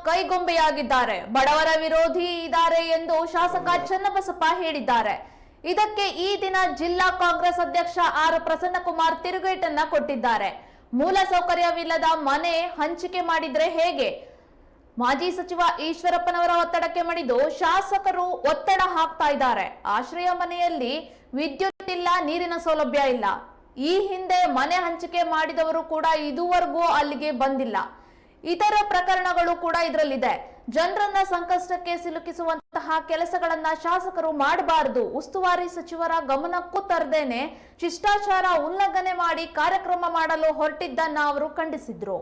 ಕೈಗೊಂಬೆಯಾಗಿದ್ದಾರೆ, ಬಡವರ ವಿರೋಧಿ ಇದ್ದಾರೆ ಎಂದು ಶಾಸಕ ಚನ್ನಬಸಪ್ಪ ಹೇಳಿದ್ದಾರೆ. ಇದಕ್ಕೆ ಈ ದಿನ ಜಿಲ್ಲಾ ಕಾಂಗ್ರೆಸ್ ಅಧ್ಯಕ್ಷ ಆರ್ ಪ್ರಸನ್ನಕುಮಾರ್ ತಿರುಗೇಟನ್ನ ಕೊಟ್ಟಿದ್ದಾರೆ. ಮೂಲ ಸೌಕರ್ಯವಿಲ್ಲದ ಮನೆ ಹಂಚಿಕೆ ಮಾಡಿದ್ರೆ ಹೇಗೆ? ಮಾಜಿ ಸಚಿವ ಈಶ್ವರಪ್ಪನವರ ಒತ್ತಡಕ್ಕೆ ಮಣಿದು ಶಾಸಕರು ಒತ್ತಡ ಹಾಕ್ತಾ ಇದ್ದಾರೆ. ಆಶ್ರಯ ಮನೆಯಲ್ಲಿ ವಿದ್ಯುತ್ ಇಲ್ಲ, ನೀರಿನ ಸೌಲಭ್ಯ ಇಲ್ಲ. ಈ ಹಿಂದೆ ಮನೆ ಹಂಚಿಕೆ ಮಾಡಿದವರು ಕೂಡ ಇದುವರೆಗೂ ಅಲ್ಲಿಗೆ ಬಂದಿಲ್ಲ. ಇತರ ಪ್ರಕರಣಗಳು ಕೂಡ ಇದರಲ್ಲಿದೆ. ಜನರನ್ನ ಸಂಕಷ್ಟಕ್ಕೆ ಸಿಲುಕಿಸುವಂತಹ ಕೆಲಸಗಳನ್ನ ಶಾಸಕರು ಮಾಡಬಾರದು. ಉಸ್ತುವಾರಿ ಸಚಿವರ ಗಮನಕ್ಕೂ ತರದೇನೆ ಶಿಷ್ಟಾಚಾರ ಉಲ್ಲಂಘನೆ ಮಾಡಿ ಕಾರ್ಯಕ್ರಮ ಮಾಡಲು ಹೊರಟಿದ್ದನ್ನ ಅವರು ಖಂಡಿಸಿದ್ರು.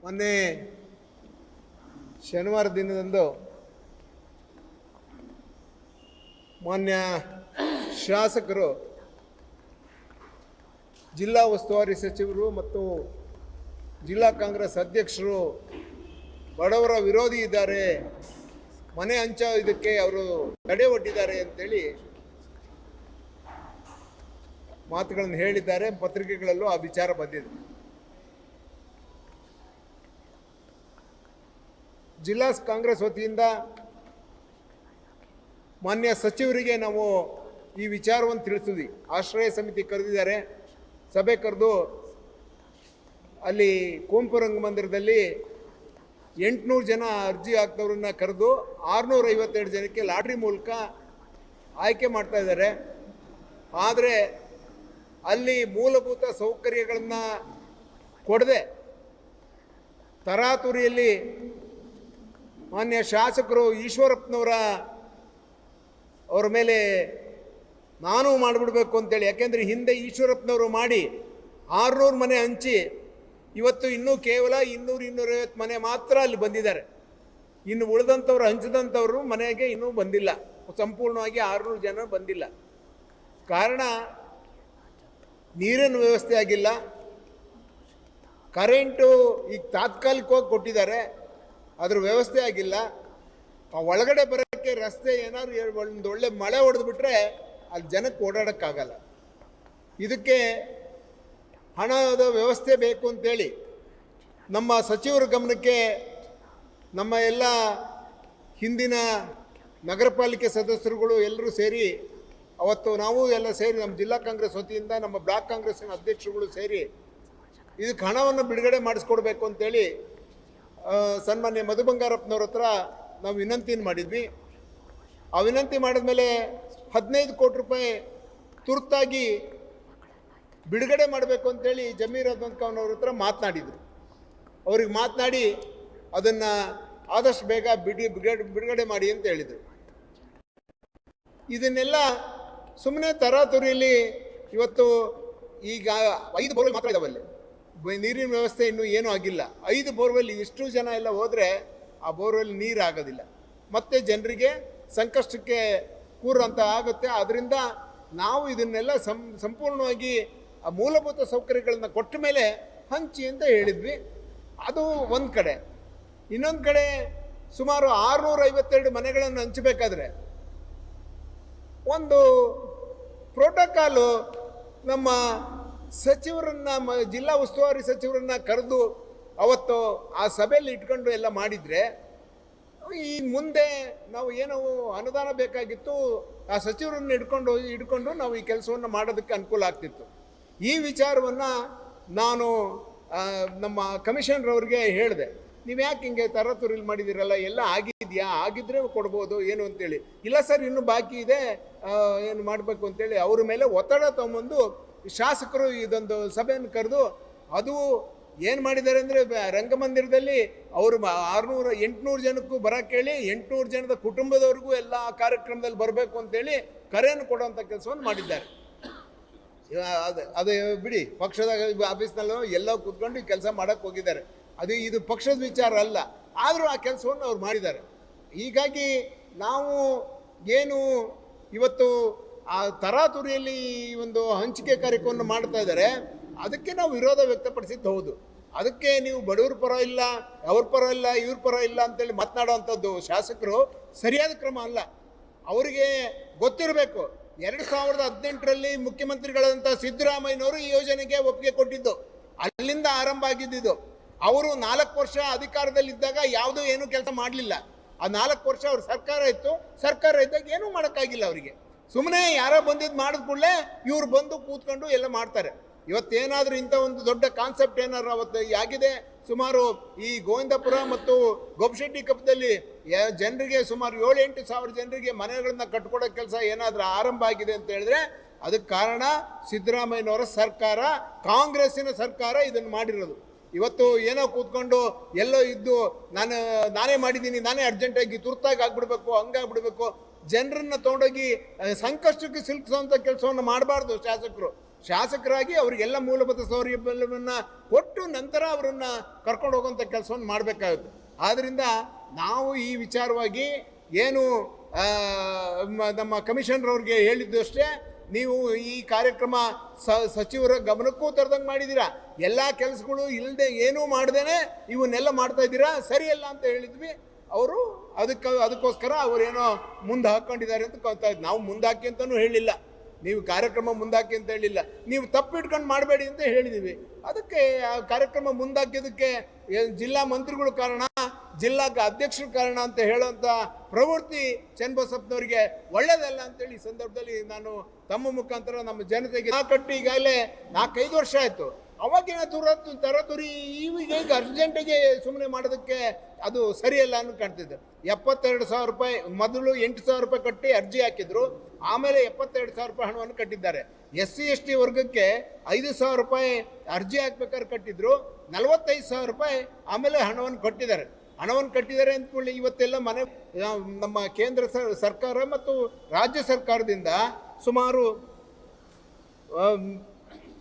ಮೊನ್ನೆ ಶನಿವಾರ ದಿನದಂದು ಮಾನ್ಯ ಶಾಸಕರು, ಜಿಲ್ಲಾ ಉಸ್ತುವಾರಿ ಸಚಿವರು ಮತ್ತು ಜಿಲ್ಲಾ ಕಾಂಗ್ರೆಸ್ ಅಧ್ಯಕ್ಷರು ಬಡವರ ವಿರೋಧಿ ಇದ್ದಾರೆ, ಮನೆ ಇದಕ್ಕೆ ಅವರು ತಡೆ ಒಡ್ಡಿದ್ದಾರೆ ಅಂತೇಳಿ ಮಾತುಗಳನ್ನು ಹೇಳಿದ್ದಾರೆ. ಪತ್ರಿಕೆಗಳಲ್ಲೂ ಆ ವಿಚಾರ ಬಂದಿದೆ. ಜಿಲ್ಲಾ ಕಾಂಗ್ರೆಸ್ ವತಿಯಿಂದ ಮಾನ್ಯ ಸಚಿವರಿಗೆ ನಾವು ಈ ವಿಚಾರವನ್ನು ತಿಳಿಸಿದ್ವಿ. ಆಶ್ರಯ ಸಮಿತಿ ಕರೆದಿದ್ದಾರೆ, ಸಭೆ ಕರೆದು ಅಲ್ಲಿ ಕುವೆಂಪು ರಂಗಮಂದಿರದಲ್ಲಿ 800 ಜನ ಅರ್ಜಿ ಹಾಕಿದವ್ರನ್ನ ಕರೆದು 652 ಜನಕ್ಕೆ ಲಾಟ್ರಿ ಮೂಲಕ ಆಯ್ಕೆ ಮಾಡ್ತಾ ಇದ್ದಾರೆ. ಆದರೆ ಅಲ್ಲಿ ಮೂಲಭೂತ ಸೌಕರ್ಯಗಳನ್ನು ಕೊಡದೆ ತರಾತುರಿಯಲ್ಲಿ ಮಾನ್ಯ ಶಾಸಕರು ಈಶ್ವರಪ್ಪನವರ ಮೇಲೆ ನಾನು ಮಾಡಿಬಿಡ್ಬೇಕು ಅಂತೇಳಿ, ಯಾಕೆಂದರೆ ಹಿಂದೆ ಈಶ್ವರಪ್ಪನವರು ಮಾಡಿ 600 ಮನೆ ಹಂಚಿ ಇವತ್ತು ಇನ್ನೂ ಕೇವಲ 200-250 ಮನೆ ಮಾತ್ರ ಅಲ್ಲಿ ಬಂದಿದ್ದಾರೆ. ಇನ್ನು ಉಳಿದಂಥವ್ರು ಹಂಚಿದಂಥವ್ರು ಮನೆಗೆ ಇನ್ನೂ ಬಂದಿಲ್ಲ, ಸಂಪೂರ್ಣವಾಗಿ 600 ಜನ ಬಂದಿಲ್ಲ. ಕಾರಣ ನೀರಿನ ವ್ಯವಸ್ಥೆ ಆಗಿಲ್ಲ, ಕರೆಂಟು ಈಗ ತಾತ್ಕಾಲಿಕವಾಗಿ ಕೊಟ್ಟಿದ್ದಾರೆ, ಅದ್ರ ವ್ಯವಸ್ಥೆ ಆಗಿಲ್ಲ. ಆ ಒಳಗಡೆ ಬರೋಕ್ಕೆ ರಸ್ತೆ ಏನಾದ್ರು ಒಂದು ಒಳ್ಳೆ ಮಳೆ ಹೊಡೆದ್ಬಿಟ್ರೆ ಅಲ್ಲಿ ಜನಕ್ಕೆ ಓಡಾಡೋಕ್ಕಾಗಲ್ಲ. ಇದಕ್ಕೆ ಹಣದ ವ್ಯವಸ್ಥೆ ಬೇಕು ಅಂತೇಳಿ ನಮ್ಮ ಸಚಿವರ ಗಮನಕ್ಕೆ ನಮ್ಮ ಎಲ್ಲ ಹಿಂದಿನ ನಗರ ಪಾಲಿಕೆ ಸದಸ್ಯರುಗಳು ಎಲ್ಲರೂ ಸೇರಿ, ಅವತ್ತು ನಾವು ಎಲ್ಲ ಸೇರಿ ನಮ್ಮ ಜಿಲ್ಲಾ ಕಾಂಗ್ರೆಸ್ ವತಿಯಿಂದ ನಮ್ಮ ಬ್ಲಾಕ್ ಕಾಂಗ್ರೆಸ್ಸಿನ ಅಧ್ಯಕ್ಷರುಗಳು ಸೇರಿ ಇದಕ್ಕೆ ಹಣವನ್ನು ಬಿಡುಗಡೆ ಮಾಡಿಸ್ಕೊಡ್ಬೇಕು ಅಂತೇಳಿ ಸನ್ಮಾನ್ಯ ಮಧು ಬಂಗಾರಪ್ಪನವ್ರ ಹತ್ರ ನಾವು ವಿನಂತಿಯನ್ನು ಮಾಡಿದ್ವಿ. ಆ ವಿನಂತಿ ಮಾಡಿದ್ಮೇಲೆ 15 ಕೋಟಿ ರೂಪಾಯಿ ತುರ್ತಾಗಿ ಬಿಡುಗಡೆ ಮಾಡಬೇಕು ಅಂತೇಳಿ ಜಮೀರ್ ಅಹ್ಮದ್ ಖಾನ್ ಅವ್ರ ಹತ್ರ ಮಾತನಾಡಿದರು. ಅವ್ರಿಗೆ ಮಾತನಾಡಿ ಅದನ್ನು ಆದಷ್ಟು ಬೇಗ ಬಿಡುಗಡೆ ಮಾಡಿ ಅಂತ ಹೇಳಿದರು. ಇದನ್ನೆಲ್ಲ ಸುಮ್ಮನೆ ತರಾತುರಿಯಲ್ಲಿ ಇವತ್ತು ಈಗ 5 ಬೋರ್ವೆಲ್ ಮಾತ್ರ ಇದಾವಲ್ಲಿ, ನೀರಿನ ವ್ಯವಸ್ಥೆ ಇನ್ನೂ ಏನೂ ಆಗಿಲ್ಲ. 5 ಬೋರ್ವೆಲ್ ಇಷ್ಟು ಜನ ಎಲ್ಲ ಹೋದರೆ ಆ ಬೋರ್ವೆಲ್ ನೀರು ಆಗೋದಿಲ್ಲ, ಮತ್ತು ಜನರಿಗೆ ಸಂಕಷ್ಟಕ್ಕೆ ಕೂರಂತ ಆಗುತ್ತೆ. ಅದರಿಂದ ನಾವು ಇದನ್ನೆಲ್ಲ ಸಂಪೂರ್ಣವಾಗಿ ಆ ಮೂಲಭೂತ ಸೌಕರ್ಯಗಳನ್ನು ಕೊಟ್ಟ ಮೇಲೆ ಹಂಚಿ ಅಂತ ಹೇಳಿದ್ವಿ. ಅದು ಒಂದು ಕಡೆ. ಇನ್ನೊಂದು ಕಡೆ ಸುಮಾರು 652 ಮನೆಗಳನ್ನು ಹಂಚಬೇಕಾದ್ರೆ ಒಂದು ಪ್ರೋಟೋಕಾಲು ನಮ್ಮ ಸಚಿವರನ್ನ, ಜಿಲ್ಲಾ ಉಸ್ತುವಾರಿ ಸಚಿವರನ್ನ ಕರೆದು ಅವತ್ತು ಆ ಸಭೆಯಲ್ಲಿ ಇಟ್ಕೊಂಡು ಎಲ್ಲ ಮಾಡಿದರೆ ಈ ಮುಂದೆ ನಾವು ಏನೋ ಅನುದಾನ ಬೇಕಾಗಿತ್ತು, ಆ ಸಚಿವರನ್ನು ಹಿಡ್ಕೊಂಡು ನಾವು ಈ ಕೆಲಸವನ್ನು ಮಾಡೋದಕ್ಕೆ ಅನುಕೂಲ ಆಗ್ತಿತ್ತು. ಈ ವಿಚಾರವನ್ನು ನಾನು ನಮ್ಮ ಕಮಿಷನರ್ ಅವ್ರಿಗೆ ಹೇಳಿದೆ, ನೀವು ಯಾಕೆ ಹಿಂಗೆ ತರಾತುರಿಲಿ ಮಾಡಿದ್ದೀರಲ್ಲ, ಎಲ್ಲ ಆಗಿದೆಯಾ, ಆಗಿದ್ರೆ ಕೊಡ್ಬೋದು ಏನು ಅಂತೇಳಿ. ಇಲ್ಲ ಸರ್ ಇನ್ನೂ ಬಾಕಿ ಇದೆ, ಏನು ಮಾಡಬೇಕು ಅಂತೇಳಿ ಅವ್ರ ಮೇಲೆ ಒತ್ತಡ ತೊಗೊಂಬಂದು ಶಾಸಕರು ಇದೊಂದು ಸಭೆಯನ್ನು ಕರೆದು, ಅದು ಏನು ಮಾಡಿದ್ದಾರೆ ಅಂದರೆ ರಂಗಮಂದಿರದಲ್ಲಿ ಅವರು 800 ಜನಕ್ಕೂ ಬರೋಕ್ಕೆ ಹೇಳಿ 800 ಜನದ ಕುಟುಂಬದವ್ರಿಗೂ ಎಲ್ಲ ಕಾರ್ಯಕ್ರಮದಲ್ಲಿ ಬರಬೇಕು ಅಂತೇಳಿ ಕರೆಯನ್ನು ಕೊಡುವಂಥ ಕೆಲಸವನ್ನು ಮಾಡಿದ್ದಾರೆ. ಅದು ಬಿಡಿ, ಪಕ್ಷದ ಆಫೀಸ್ನಲ್ಲೂ ಎಲ್ಲ ಕೂತ್ಕೊಂಡು ಈ ಕೆಲಸ ಮಾಡೋಕ್ಕೆ ಹೋಗಿದ್ದಾರೆ. ಇದು ಪಕ್ಷದ ವಿಚಾರ ಅಲ್ಲ, ಆದರೂ ಆ ಕೆಲಸವನ್ನು ಅವ್ರು ಮಾಡಿದ್ದಾರೆ. ಹೀಗಾಗಿ ನಾವು ಏನು ಇವತ್ತು ಆ ತರಾತುರಿಯಲ್ಲಿ ಒಂದು ಹಂಚಿಕೆ ಕಾರ್ಯಕ್ರಮವನ್ನು ಮಾಡ್ತಾ ಇದ್ದಾರೆ, ಅದಕ್ಕೆ ನಾವು ವಿರೋಧ ವ್ಯಕ್ತಪಡಿಸಿದ್ದು ಹೌದು. ಅದಕ್ಕೆ ನೀವು ಬಡವ್ರ ಪರ ಇಲ್ಲ, ಅವ್ರ ಪರ ಇಲ್ಲ, ಇವ್ರ ಪರ ಇಲ್ಲ ಅಂತೇಳಿ ಮಾತನಾಡೋವಂಥದ್ದು ಶಾಸಕರು ಸರಿಯಾದ ಕ್ರಮ ಅಲ್ಲ. ಅವರಿಗೆ ಗೊತ್ತಿರಬೇಕು, 2018ರಲ್ಲಿ ಮುಖ್ಯಮಂತ್ರಿಗಳಾದಂಥ ಸಿದ್ದರಾಮಯ್ಯನವರು ಈ ಯೋಜನೆಗೆ ಒಪ್ಪಿಗೆ ಕೊಟ್ಟಿದ್ದು, ಅಲ್ಲಿಂದ ಆರಂಭ ಆಗಿದ್ದು. ಅವರು 4 ವರ್ಷ ಅಧಿಕಾರದಲ್ಲಿದ್ದಾಗ ಯಾವುದೂ ಏನೂ ಕೆಲಸ ಮಾಡಲಿಲ್ಲ. ಆ 4 ವರ್ಷ ಅವ್ರ ಸರ್ಕಾರ ಇದ್ದಾಗ ಏನೂ ಮಾಡೋಕ್ಕಾಗಿಲ್ಲ ಅವರಿಗೆ. ಸುಮ್ಮನೆ ಯಾರೋ ಬಂದಿದ್ದು ಮಾಡಿದ ಕೂಡಲೇ ಇವ್ರು ಬಂದು ಕೂತ್ಕೊಂಡು ಎಲ್ಲ ಮಾಡ್ತಾರೆ. ಇವತ್ತೇನಾದರೂ ಇಂಥ ಒಂದು ದೊಡ್ಡ ಕಾನ್ಸೆಪ್ಟ್ ಏನಾದ್ರು ಅವತ್ತು ಆಗಿದೆ. ಸುಮಾರು ಈ ಗೋವಿಂದಪುರ ಮತ್ತು ಗೋಪಶೆಟ್ಟಿ ಕಪ್ಪದಲ್ಲಿ ಜನರಿಗೆ ಸುಮಾರು 7-8 ಸಾವಿರ ಜನರಿಗೆ ಮನೆಗಳನ್ನ ಕಟ್ಕೊಡೋ ಕೆಲಸ ಏನಾದರೂ ಆರಂಭ ಆಗಿದೆ ಅಂತ ಹೇಳಿದ್ರೆ ಅದಕ್ಕೆ ಕಾರಣ ಸಿದ್ದರಾಮಯ್ಯನವರ ಸರ್ಕಾರ, ಕಾಂಗ್ರೆಸ್ಸಿನ ಸರ್ಕಾರ ಇದನ್ನು ಮಾಡಿರೋದು. ಇವತ್ತು ಏನೋ ಕೂತ್ಕೊಂಡು ಎಲ್ಲೋ ಇದ್ದು ನಾನೇ ಮಾಡಿದ್ದೀನಿ, ನಾನೇ ಅರ್ಜೆಂಟಾಗಿ ತುರ್ತಾಗಿ ಆಗ್ಬಿಡ್ಬೇಕು, ಹಂಗಾಗ್ಬಿಡ್ಬೇಕು, ಜನರನ್ನ ತೊಗೊಂಡೋಗಿ ಸಂಕಷ್ಟಕ್ಕೆ ಸಿಲುಕಿಸುವಂಥ ಕೆಲಸವನ್ನು ಮಾಡಬಾರ್ದು. ಶಾಸಕರಾಗಿ ಅವರಿಗೆಲ್ಲ ಮೂಲಭೂತ ಸೌಲಭ್ಯವನ್ನು ಕೊಟ್ಟು ನಂತರ ಅವರನ್ನು ಕರ್ಕೊಂಡು ಹೋಗುವಂಥ ಕೆಲಸವನ್ನು ಮಾಡಬೇಕಾಗುತ್ತೆ. ಆದ್ದರಿಂದ ನಾವು ಈ ವಿಚಾರವಾಗಿ ಏನು ನಮ್ಮ ಕಮಿಷನರ್ ಅವ್ರಿಗೆ ಹೇಳಿದ್ದು ಅಷ್ಟೇ, ನೀವು ಈ ಕಾರ್ಯಕ್ರಮ ಸಚಿವರ ಗಮನಕ್ಕೂ ತರದಂಗೆ ಮಾಡಿದ್ದೀರಾ. ಎಲ್ಲ ಕೆಲಸಗಳು ಇಲ್ಲದೆ ಏನೂ ಮಾಡ್ದೇನೆ ಇವನ್ನೆಲ್ಲ ಮಾಡ್ತಾ ಇದ್ದೀರಾ, ಸರಿಯಲ್ಲ ಅಂತ ಹೇಳಿದ್ವಿ. ಅವರು ಅದಕ್ಕೋಸ್ಕರ ಅವರೇನೋ ಮುಂದೆ ಹಾಕ್ಕೊಂಡಿದ್ದಾರೆ ಅಂತ ಗೊತ್ತಾಯ್ತು. ನಾವು ಮುಂದಾಕಿ ಅಂತಲೂ ಹೇಳಿಲ್ಲ, ನೀವು ಕಾರ್ಯಕ್ರಮ ಮುಂದಾಕಿ ಅಂತ ಹೇಳಿಲ್ಲ, ನೀವು ತಪ್ಪಿಟ್ಕೊಂಡು ಮಾಡಬೇಡಿ ಅಂತ ಹೇಳಿದ್ದೀವಿ. ಅದಕ್ಕೆ ಆ ಕಾರ್ಯಕ್ರಮ ಮುಂದಾಕಿದ್ದಕ್ಕೆ ಜಿಲ್ಲಾ ಮಂತ್ರಿಗಳು ಕಾರಣ, ಜಿಲ್ಲಾ ಅಧ್ಯಕ್ಷರ ಕಾರಣ ಅಂತ ಹೇಳೋಂಥ ಪ್ರವೃತ್ತಿ ಚನ್ನಬಸಪ್ಪನವರಿಗೆ ಒಳ್ಳೆಯದಲ್ಲ ಅಂತೇಳಿ ಈ ಸಂದರ್ಭದಲ್ಲಿ ನಾನು ತಮ್ಮ ಮುಖಾಂತರ ನಮ್ಮ ಜನತೆಗೆ ಕಟ್ಟಿ ಈಗಾಗಲೇ 4-5 ವರ್ಷ ಆಯಿತು. ಅವಾಗಿನ ತರತುರಿ ಈಗ ಅರ್ಜೆಂಟಿಗೆ ಸುಮ್ಮನೆ ಮಾಡೋದಕ್ಕೆ ಅದು ಸರಿಯಲ್ಲ ಅನ್ನೋ ಕಾಣ್ತಿದ್ದೆ. 72,000 ರೂಪಾಯಿ ಮೊದಲು 8,000 ರೂಪಾಯಿ ಕಟ್ಟಿ ಅರ್ಜಿ ಹಾಕಿದ್ರು, ಆಮೇಲೆ 72,000 ರೂಪಾಯಿ ಹಣವನ್ನು ಕಟ್ಟಿದ್ದಾರೆ. SC/ST ವರ್ಗಕ್ಕೆ 5,000 ರೂಪಾಯಿ ಅರ್ಜಿ ಹಾಕ್ಬೇಕಾದ್ರೆ ಕಟ್ಟಿದ್ರು, 45,000 ರೂಪಾಯಿ ಆಮೇಲೆ ಹಣವನ್ನು ಕಟ್ಟಿದ್ದಾರೆ ಅಂದ್ಕೊಳ್ಳಿ. ಇವತ್ತೆಲ್ಲ ನಮ್ಮ ಕೇಂದ್ರ ಸರ್ಕಾರ ಮತ್ತು ರಾಜ್ಯ ಸರ್ಕಾರದಿಂದ ಸುಮಾರು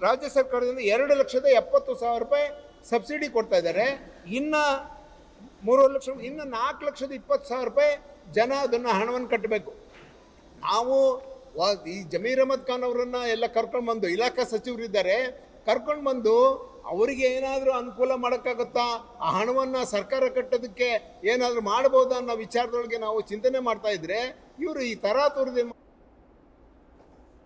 ರಾಜ್ಯ ಸರ್ಕಾರದಿಂದ 2,70,000 ರೂಪಾಯಿ ಸಬ್ಸಿಡಿ ಕೊಡ್ತಾ ಇದ್ದಾರೆ. ಇನ್ನು 4,20,000 ರೂಪಾಯಿ ಜನ ಅದನ್ನು ಹಣವನ್ನು ಕಟ್ಟಬೇಕು. ನಾವು ಈ ಜಮೀರ್ ಅಹಮದ್ ಖಾನ್ ಅವರನ್ನು ಎಲ್ಲ ಕರ್ಕೊಂಡು ಇಲಾಖಾ ಸಚಿವರಿದ್ದಾರೆ, ಕರ್ಕೊಂಡು ಬಂದು ಅವರಿಗೆ ಏನಾದರೂ ಅನುಕೂಲ ಮಾಡೋಕ್ಕಾಗುತ್ತಾ, ಆ ಹಣವನ್ನು ಸರ್ಕಾರ ಕಟ್ಟೋದಕ್ಕೆ ಏನಾದರೂ ಮಾಡ್ಬೋದಾ ಅನ್ನೋ ವಿಚಾರದೊಳಗೆ ನಾವು ಚಿಂತನೆ ಮಾಡ್ತಾ ಇದ್ರೆ ಇವರು ಈ ತರಾತುರಿದೆ